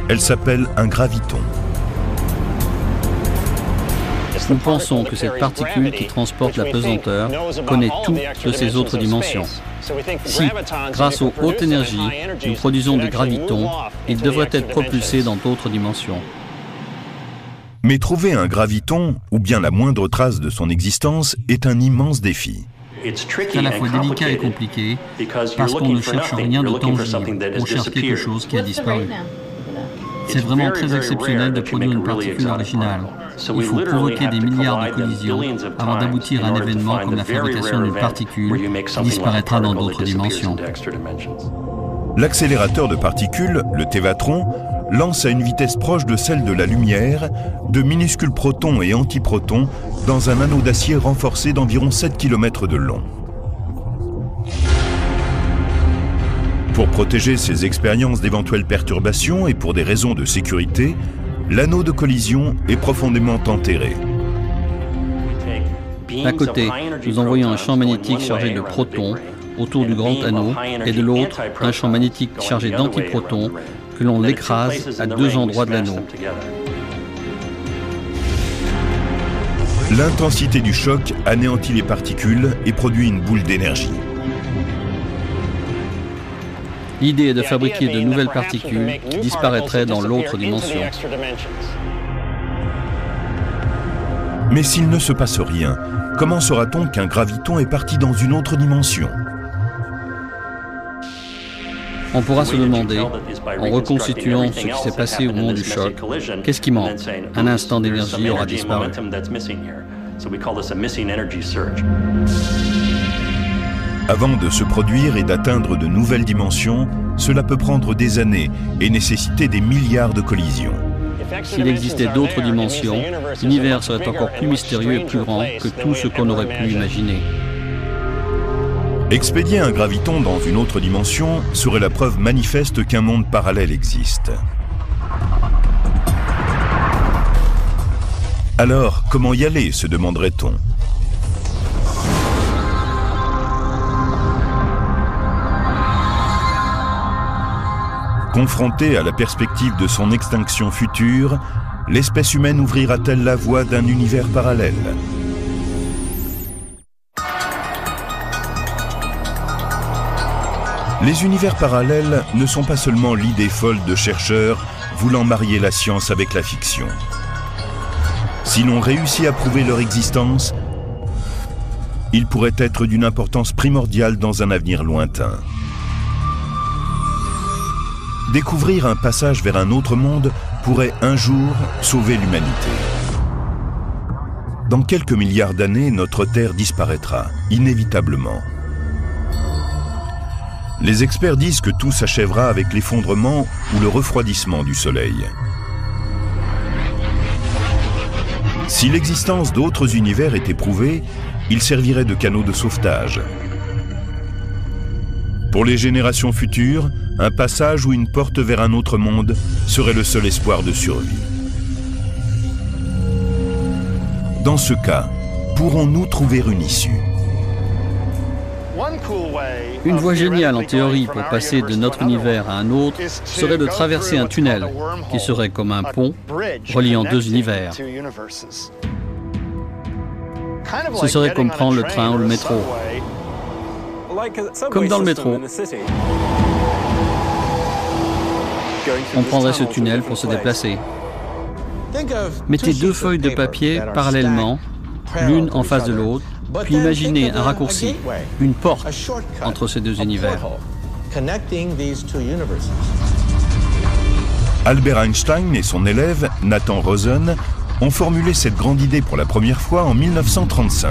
Elle s'appelle un graviton. Nous pensons que cette particule qui transporte la pesanteur connaît tout de ces autres dimensions. Si, grâce aux hautes énergies, nous produisons des gravitons, ils devraient être propulsés dans d'autres dimensions. Mais trouver un graviton, ou bien la moindre trace de son existence, est un immense défi. C'est à la fois délicat et compliqué, parce qu'on ne cherche rien de tangible, on cherche quelque chose qui a disparu. C'est vraiment très exceptionnel de produire une particule originale. Il faut provoquer des milliards de collisions avant d'aboutir à un événement comme la fabrication d'une particule qui disparaîtra dans d'autres dimensions. L'accélérateur de particules, le tévatron, lance à une vitesse proche de celle de la lumière de minuscules protons et antiprotons dans un anneau d'acier renforcé d'environ 7 km de long. Pour protéger ces expériences d'éventuelles perturbations et pour des raisons de sécurité, l'anneau de collision est profondément enterré. D'un côté, nous envoyons un champ magnétique chargé de protons autour du grand anneau et de l'autre, un champ magnétique chargé d'antiprotons que l'on l'écrase à deux endroits de l'anneau. L'intensité du choc anéantit les particules et produit une boule d'énergie. L'idée est de fabriquer de nouvelles particules qui disparaîtraient dans l'autre dimension. Mais s'il ne se passe rien, comment saura-t-on qu'un graviton est parti dans une autre dimension? On pourra se demander, en reconstituant ce qui s'est passé au moment du choc, qu'est-ce qui manque? Un instant d'énergie aura disparu. Avant de se produire et d'atteindre de nouvelles dimensions, cela peut prendre des années et nécessiter des milliards de collisions. S'il existait d'autres dimensions, l'univers serait encore plus mystérieux et plus grand que tout ce qu'on aurait pu imaginer. Expédier un graviton dans une autre dimension serait la preuve manifeste qu'un monde parallèle existe. Alors, comment y aller, se demanderait-on? Confrontée à la perspective de son extinction future, l'espèce humaine ouvrira-t-elle la voie d'un univers parallèle? Les univers parallèles ne sont pas seulement l'idée folle de chercheurs voulant marier la science avec la fiction. Si l'on réussit à prouver leur existence, ils pourraient être d'une importance primordiale dans un avenir lointain. Découvrir un passage vers un autre monde pourrait un jour sauver l'humanité. Dans quelques milliards d'années, notre Terre disparaîtra, inévitablement. Les experts disent que tout s'achèvera avec l'effondrement ou le refroidissement du Soleil. Si l'existence d'autres univers était prouvée, ils serviraient de canaux de sauvetage. Pour les générations futures, un passage ou une porte vers un autre monde serait le seul espoir de survie. Dans ce cas, pourrons-nous trouver une issue? Une voie géniale en théorie pour passer de notre univers à un autre serait de traverser un tunnel qui serait comme un pont reliant deux univers. Ce serait comme prendre le train ou le métro. Comme dans le métro. On prendrait ce tunnel pour se déplacer. Mettez deux feuilles de papier parallèlement, l'une en face de l'autre, puis imaginez un raccourci, une porte entre ces deux univers. Albert Einstein et son élève, Nathan Rosen, ont formulé cette grande idée pour la première fois en 1935.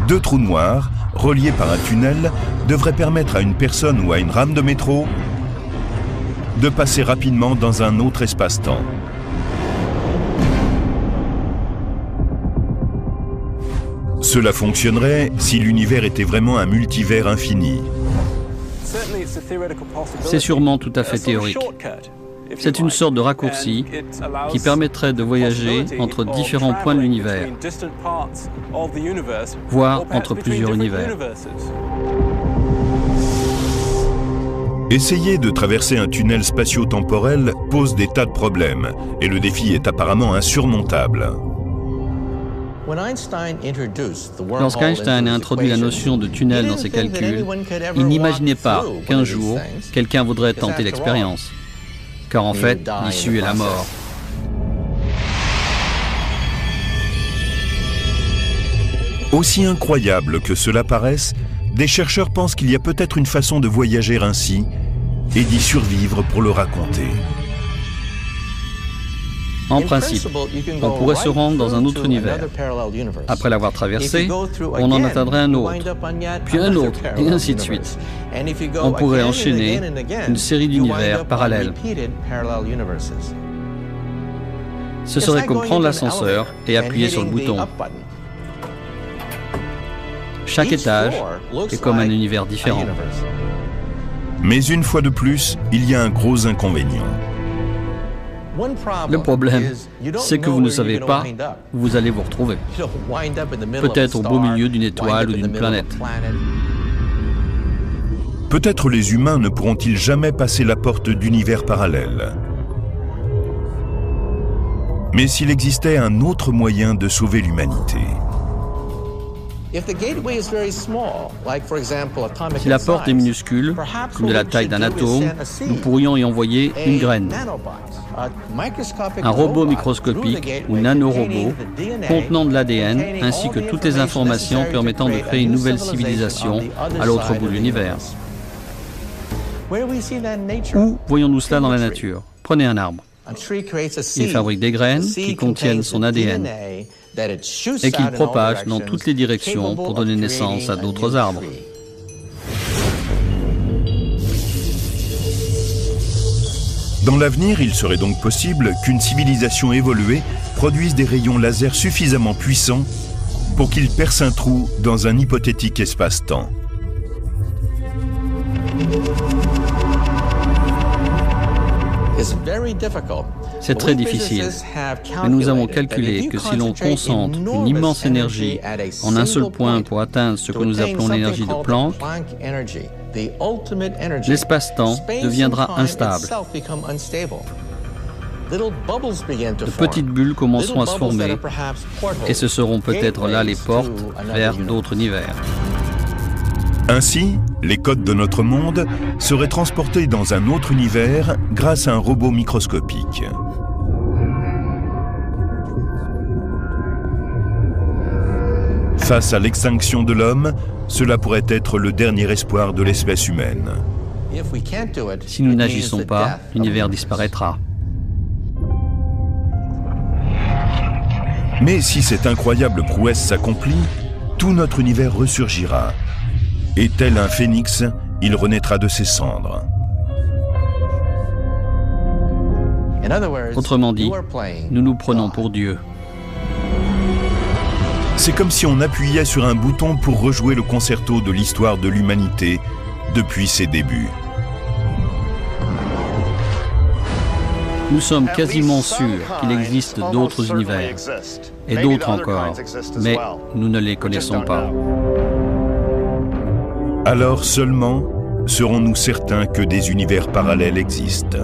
Deux trous noirs, reliés par un tunnel, devraient permettre à une personne ou à une rame de métro de passer rapidement dans un autre espace-temps. Cela fonctionnerait si l'univers était vraiment un multivers infini. C'est sûrement tout à fait théorique. C'est une sorte de raccourci qui permettrait de voyager entre différents points de l'univers, voire entre plusieurs univers. Essayer de traverser un tunnel spatio-temporel pose des tas de problèmes, et le défi est apparemment insurmontable. Lorsqu'Einstein a introduit la notion de tunnel dans ses calculs, il n'imaginait pas qu'un jour, quelqu'un voudrait tenter l'expérience. Car en fait, l'issue est la mort. Aussi incroyable que cela paraisse, des chercheurs pensent qu'il y a peut-être une façon de voyager ainsi et d'y survivre pour le raconter. En principe, on pourrait se rendre dans un autre univers. Après l'avoir traversé, on en atteindrait un autre, puis un autre, et ainsi de suite. On pourrait enchaîner une série d'univers parallèles. Ce serait comme prendre l'ascenseur et appuyer sur le bouton. Chaque étage est comme un univers différent. Mais une fois de plus, il y a un gros inconvénient. Le problème, c'est que vous ne savez pas où vous allez vous retrouver. Peut-être au beau milieu d'une étoile ou d'une planète. Peut-être les humains ne pourront-ils jamais passer la porte d'univers parallèles. Mais s'il existait un autre moyen de sauver l'humanité? Si la porte est minuscule, comme de la taille d'un atome, nous pourrions y envoyer une graine. Un robot microscopique ou nanorobot contenant de l'ADN ainsi que toutes les informations permettant de créer une nouvelle civilisation à l'autre bout de l'univers. Où voyons-nous cela dans la nature? Prenez un arbre. Il fabrique des graines qui contiennent son ADN et qu'il propage dans toutes les directions pour donner naissance à d'autres arbres. Dans l'avenir, il serait donc possible qu'une civilisation évoluée produise des rayons laser suffisamment puissants pour qu'ils percent un trou dans un hypothétique espace-temps. C'est très difficile, mais nous avons calculé que si l'on concentre une immense énergie en un seul point pour atteindre ce que nous appelons l'énergie de Planck, l'espace-temps deviendra instable. De petites bulles commenceront à se former et ce seront peut-être là les portes vers d'autres univers. Ainsi, les codes de notre monde seraient transportés dans un autre univers grâce à un robot microscopique. Face à l'extinction de l'homme, cela pourrait être le dernier espoir de l'espèce humaine. Si nous n'agissons pas, l'univers disparaîtra. Mais si cette incroyable prouesse s'accomplit, tout notre univers ressurgira. Et tel un phénix, il renaîtra de ses cendres. Autrement dit, nous nous prenons pour Dieu. C'est comme si on appuyait sur un bouton pour rejouer le concerto de l'histoire de l'humanité depuis ses débuts. Nous sommes quasiment sûrs qu'il existe d'autres univers, et d'autres encore, mais nous ne les connaissons pas. Alors seulement serons-nous certains que des univers parallèles existent.